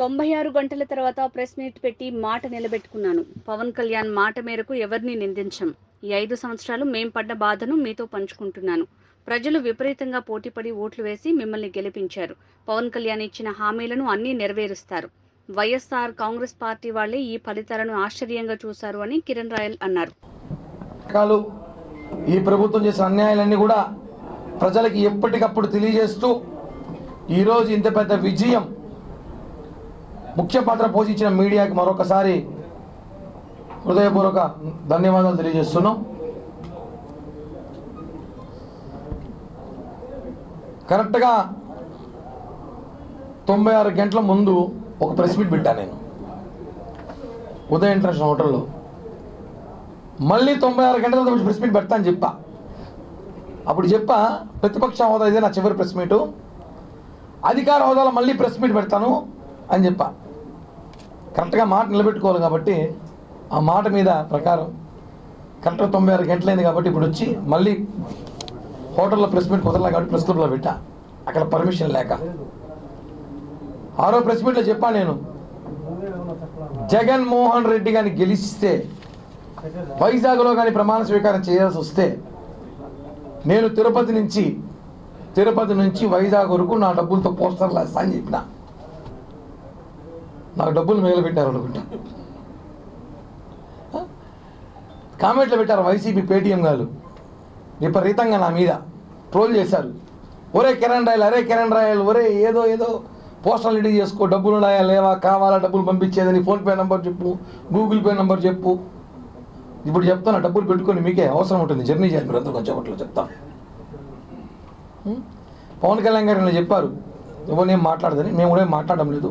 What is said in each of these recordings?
96 గంటల తర్వాత press meet పెట్టి మాట నిలబెట్టుకున్నాను. పవన్ కళ్యాణ్ మాట మేరకు ఎవరిని నిందించం. ఈ 5 సంవత్సరాలు మేం పడ్డ బాధను మీతో పంచుకుంటున్నాను. ప్రజలు విపరీతంగా పోటీపడి ఓట్లు వేసి మిమ్మల్ని గెలిపించారు. పవన్ కళ్యాణ్ ఇచ్చిన హామీలను అన్నీ నెరవేరుస్తారు. వైఎస్ఆర్ కాంగ్రెస్ పార్టీ వాళ్ళే ఈ ఫలితాలను ఆశ్చర్యంగా చూశారు అని కిరణ్ రాయల్ అన్నారు. ఈ ప్రభుత్వం చేసిన అన్యాయాలన్నీ కూడా ప్రజలకు ఎప్పటికప్పుడు తెలియజేస్తూ ఈరోజు ఇంత పెద్ద విజయం ముఖ్య పాత్ర పోషించిన మీడియాకి మరొకసారి హృదయపూర్వక ధన్యవాదాలు తెలియజేస్తున్నాం. కరెక్ట్గా 96 గంటల ముందు ఒక ప్రెస్ మీట్ పెట్టాను నేను ఉదయం ఇంటర్నేషనల్ హోటల్లో. మళ్ళీ 96 గంటల తర్వాత ప్రెస్ మీట్ పెడతా అని చెప్పా. అప్పుడు చెప్పా ప్రతిపక్ష హోదా ఇదే నా చివరి ప్రెస్ మీటు, అధికార హోదాలో మళ్ళీ ప్రెస్ మీట్ పెడతాను అని చెప్పా. కరెక్ట్గా మాట నిలబెట్టుకోవాలి కాబట్టి ఆ మాట మీద ప్రకారం కరెక్ట్గా 96 గంటలైంది కాబట్టి ఇప్పుడు వచ్చి మళ్ళీ హోటల్లో ప్రెస్ మీట్ కుదరలే కాబట్టి ప్రెస్ క్లబ్లో పెట్టా, అక్కడ పర్మిషన్ లేక. 6వ ప్రెస్ మీట్లో చెప్పా నేను, జగన్మోహన్ రెడ్డి గారిని గెలిస్తే వైజాగ్లో కానీ ప్రమాణ స్వీకారం చేయాల్సి వస్తే నేను తిరుపతి నుంచి వైజాగ్ వరకు నా డబ్బులతో పోస్టర్లు వేస్తా అని చెప్పిన. నాకు డబ్బులు మిగిలిపెట్టారు అనుకుంటా, కామెంట్లు పెట్టారు వైసీపీ పేటీఎం గారు విపరీతంగా నా మీద ట్రోల్ చేశారు. ఒరే కిరణ్ రాయల్ ఒరే ఏదో పోస్టర్లు రెడీ చేసుకో, డబ్బులు ఉన్నాయా లేవా, కావాలా డబ్బులు పంపించేదని ఫోన్పే నెంబర్ చెప్పు, గూగుల్ పే నెంబర్ చెప్పు. ఇప్పుడు చెప్తాను, డబ్బులు పెట్టుకొని మీకే అవసరం ఉంటుంది, జర్నీ చేయాలి మీరు అందరూ కొంచెం అట్లా చెప్తాను. పవన్ కళ్యాణ్ గారు చెప్పారు ఎవరినేం మాట్లాడదని, మేము కూడా ఏం మాట్లాడడం లేదు.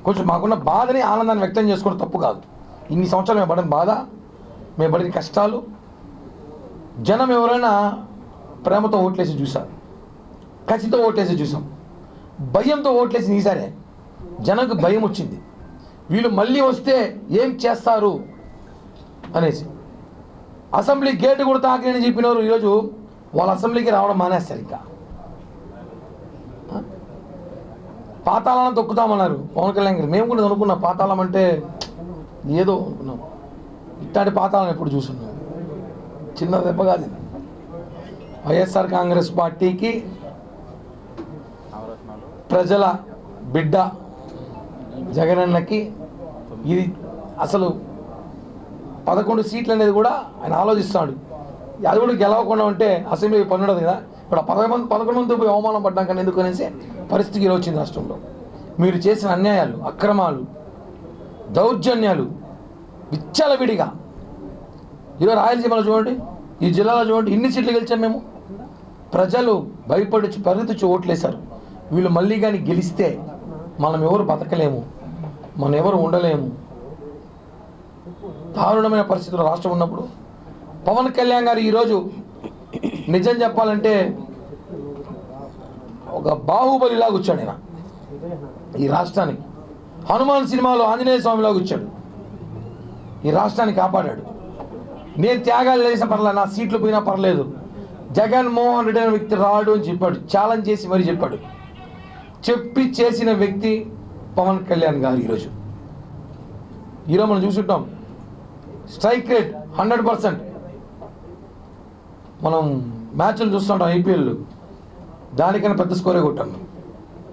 కొంచెం మాకున్న బాధని ఆనందాన్ని వ్యక్తం చేసుకోవడం తప్పు కాదు. ఇన్ని సంవత్సరాలు మేము పడిన బాధ, మేము పడిన కష్టాలు, జనం ఎవరైనా ప్రేమతో ఓట్లేసి చూసారు, కసితో ఓట్లేసి చూసాం, భయంతో ఓట్లేసి ఈసారే జనంకు భయం వచ్చింది. వీళ్ళు మళ్ళీ వస్తే ఏం చేస్తారు అనేసి అసెంబ్లీ గేటు కూడా తాకని చెప్పినారు. ఈరోజు వాళ్ళ అసెంబ్లీకి రావడం మానేస్తారు. ఇంకా పాతాళాలను తొక్కుతామన్నారు పవన్ కళ్యాణ్ గారు. మేము కూడా అనుకున్నాం పాతాళం అంటే ఏదో అనుకున్నాం, ఇట్లాంటి పాతాళం ఎప్పుడు చూస్తున్నాం, చిన్న దెబ్బ కాదు. వైఎస్ఆర్ కాంగ్రెస్ పార్టీకి ప్రజల బిడ్డ జగనన్నకి ఇది అసలు 11 సీట్లు అనేది కూడా ఆయన ఆలోచిస్తాడు. అది కూడా గెలవకుండా ఉంటే అసెంబ్లీ పని ఉండదు కదా. ఇప్పుడు 11 మంది పోయి అవమానం పడ్డాం కానీ ఎందుకు అనేసి పరిస్థితి ఇలా వచ్చింది రాష్ట్రంలో. మీరు చేసిన అన్యాయాలు, అక్రమాలు, దౌర్జన్యాలు విచ్చలవిడిగా ఈరోజు రాయలసీమలో చూడండి, ఈ జిల్లాలో చూడండి, ఇన్ని సీట్లు గెలిచాం మేము. ప్రజలు భయపడి పరిగెత్తి ఓట్లేశారు. వీళ్ళు మళ్ళీ కానీ గెలిస్తే మనం ఎవరు బతకలేము, మనం ఎవరు ఉండలేము. దారుణమైన పరిస్థితుల్లో రాష్ట్రం ఉన్నప్పుడు పవన్ కళ్యాణ్ గారు ఈరోజు నిజం చెప్పాలంటే ఒక బాహుబలిలాగా వచ్చాడు. ఆయన ఈ రాష్ట్రానికి హనుమాన్ సినిమాలో ఆంజనేయ స్వామిలాగా వచ్చాడు, ఈ రాష్ట్రాన్ని కాపాడాడు. నేను త్యాగాలు చేసిన పర్లేదు, నా సీట్లు పోయినా పర్లేదు, జగన్మోహన్ రెడ్డి అనే వ్యక్తి రాడు అని చెప్పాడు. ఛాలెంజ్ చేసి మరీ చెప్పాడు. చెప్పి చేసిన వ్యక్తి పవన్ కళ్యాణ్ గారు. ఈరోజు మనం చూసుంటాం స్ట్రైక్ రేట్ 100%. మనం మ్యాచ్లు చూస్తుంటాం ఐపీఎల్, దానికన్నా పెద్ద స్కోరే కొట్టాం.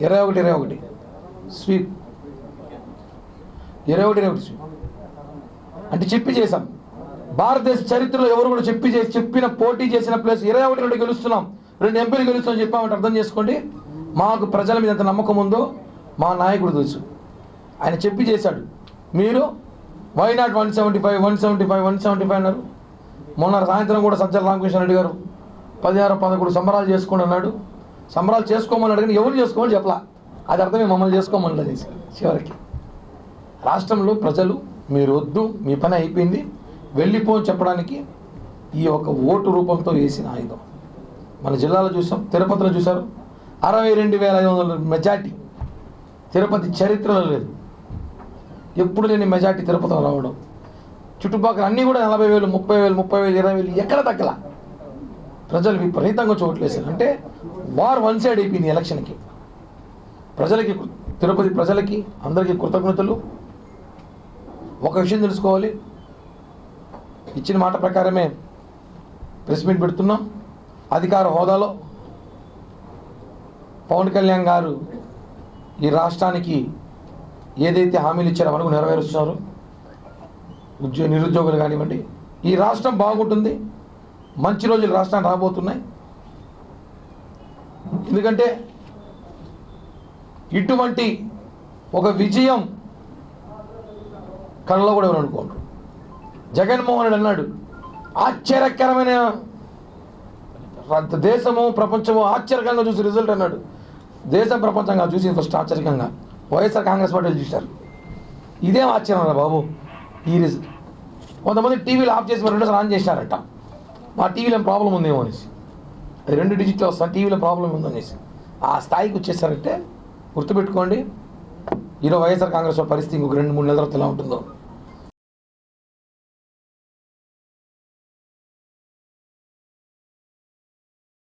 21 స్వీప్, 21 స్వీప్ అంటే చెప్పి చేశాం. భారతదేశ చరిత్రలో ఎవరు కూడా చెప్పిన పోటీ చేసిన ప్లేస్ 21 గెలుస్తున్నాం, 2 ఎంపీలు గెలుస్తున్నాం చెప్పామంటే అర్థం చేసుకోండి. మాకు ప్రజల మీద ఎంత నమ్మకం ఉందో మా నాయకుడు తెలుసు. ఆయన చెప్పి చేశాడు. మీరు వైనాట్ 175 అన్నారు. మొన్న సాయంత్రం కూడా సజ్జల రామకృష్ణ రెడ్డి గారు 16-11 సంబరాలు చేసుకోండి అన్నాడు. సంబరాలు చేసుకోమని అడిగిన ఎవరు చేసుకోమని చెప్పలా. అది అర్థమే మమ్మల్ని చేసుకోమని అనేసి. చివరికి రాష్ట్రంలో ప్రజలు మీరు వద్దు, మీ పని అయిపోయింది, వెళ్ళిపోని చెప్పడానికి ఈ ఒక ఓటు రూపంతో వేసిన ఆయుధం. మన జిల్లాలో చూసాం, తిరుపతిలో చూశారు, 62,500 మెజార్టీ. తిరుపతి చరిత్రలో లేదు, ఎప్పుడు లేని మెజార్టీ తిరుపతిలో రావడం. చుట్టుపక్కల అన్నీ కూడా 40,000, 30,000, 20,000 ఎక్కడ తగ్గల. ప్రజలు విపరీతంగా చోట్లేసారు. అంటే వార్ వన్ సైడ్ అయిపోయింది ఎలక్షన్కి. ప్రజలకి తిరుపతి ప్రజలకి అందరికీ కృతజ్ఞతలు. ఒక విషయం తెలుసుకోవాలి, ఇచ్చిన మాట ప్రకారమే ప్రెస్ మీట్ పెడుతున్నాం. అధికార హోదాలో పవన్ కళ్యాణ్ గారు ఈ రాష్ట్రానికి ఏదైతే హామీలు ఇచ్చారో మనకు నెరవేరుస్తున్నారు. నిరుద్యోగులు కానివ్వండి, ఈ రాష్ట్రం బాగుంటుంది, మంచి రోజులు రాష్ట్రానికి రాబోతున్నాయి. ఎందుకంటే ఇటువంటి ఒక విజయం కళ్ళలో కూడా ఎవరు అనుకోండి. జగన్మోహన్ రెడ్డి అన్నాడు, ఆశ్చర్యకరమైన దేశము ప్రపంచము ఆశ్చర్యకంగా చూసి రిజల్ట్ అన్నాడు. దేశం ప్రపంచంగా చూసి ఫస్ట్ ఆశ్చర్యకంగా వైఎస్ఆర్ కాంగ్రెస్ పార్టీలు చూశారు. ఇదేం ఆశ్చర్యం రా బాబు ఈ రిజల్ట్. కొంతమంది టీవీలు ఆఫ్ చేసి మరి రెండోసారి ఆన్ చేశారట, మా టీవీలో ప్రాబ్లం ఉందేమో అనేసి. అది 2 డిజిట్లో వస్తాను, టీవీలో ప్రాబ్లం ఉందనేసి ఆ స్థాయికి వచ్చేసారంటే గుర్తుపెట్టుకోండి, ఈరోజు వైఎస్ఆర్ కాంగ్రెస్ పరిస్థితి ఇంకొక 2-3 నెలల తర్వాత ఎలా ఉంటుందో.